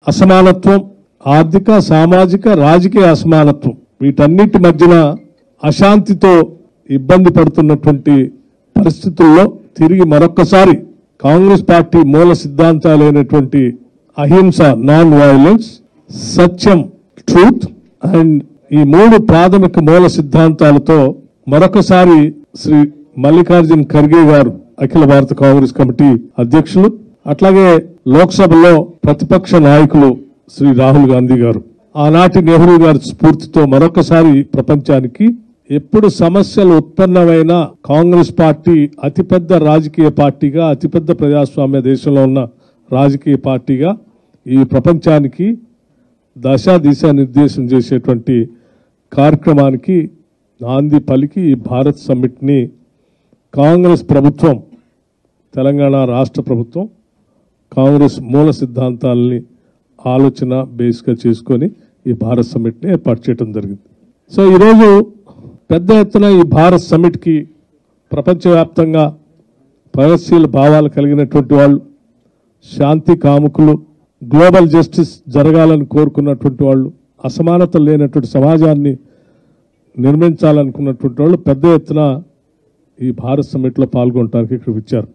అసమానత్వం, ఆర్థిక, సామాజిక, రాజకీయ అసమానత్వం వీటన్నిటి మధ్యన అశాంతితో ఇబ్బంది పడుతున్నటువంటి పరిస్థితుల్లో తిరిగి మరొక్కసారి కాంగ్రెస్ పార్టీ మూల సిద్ధాంతాలైనటువంటి అహింస, non violence, Satyam, truth and ఈ మూడు ప్రాథమిక మూల సిద్ధాంతాలతో మరొకసారి శ్రీ మల్లికార్జున్ ఖర్గే గారు అఖిల భారత కాంగ్రెస్ కమిటీ అధ్యక్షులు, అట్లాగే లోక్సభలో ప్రతిపక్ష నాయకులు శ్రీ రాహుల్ గాంధీ గారు ఆనాటి నెహ్రూ గారి స్ఫూర్తితో మరొకసారి ప్రపంచానికి ఎప్పుడు సమస్యలు ఉత్పన్నమైన కాంగ్రెస్ పార్టీ అతిపెద్ద రాజకీయ పార్టీగా, అతిపెద్ద ప్రజాస్వామ్య దేశంలో ఉన్న రాజకీయ పార్టీగా ఈ ప్రపంచానికి దిశా నిర్దేశం చేసేటువంటి కార్యక్రమానికి నాంది పలికి ఈ భారత్ సమ్మిట్ ని కాంగ్రెస్ ప్రభుత్వం, తెలంగాణ రాష్ట్ర ప్రభుత్వం కాంగ్రెస్ మూల సిద్ధాంతాలని ఆలోచన బేస్గా చేసుకొని ఈ భారత్ సమ్మిట్ ని ఏర్పాటు చేయడం జరిగింది. సో ఈరోజు పెద్ద ఎత్తున ఈ భారత్ సమ్మిట్ కి ప్రపంచవ్యాప్తంగా ప్రగతిశీల భావాలు కలిగినటువంటి వాళ్ళు, శాంతి కాముకులు, గ్లోబల్ జస్టిస్ జరగాలని కోరుకున్నటువంటి వాళ్ళు, అసమానతలు లేనటువంటి సమాజాన్ని నిర్మించాలనుకున్నటువంటి వాళ్ళు పెద్ద ఎత్తున ఈ భారత్ సమ్మిట్లో పాల్గొనడానికి ఇక్కడికి వచ్చారు.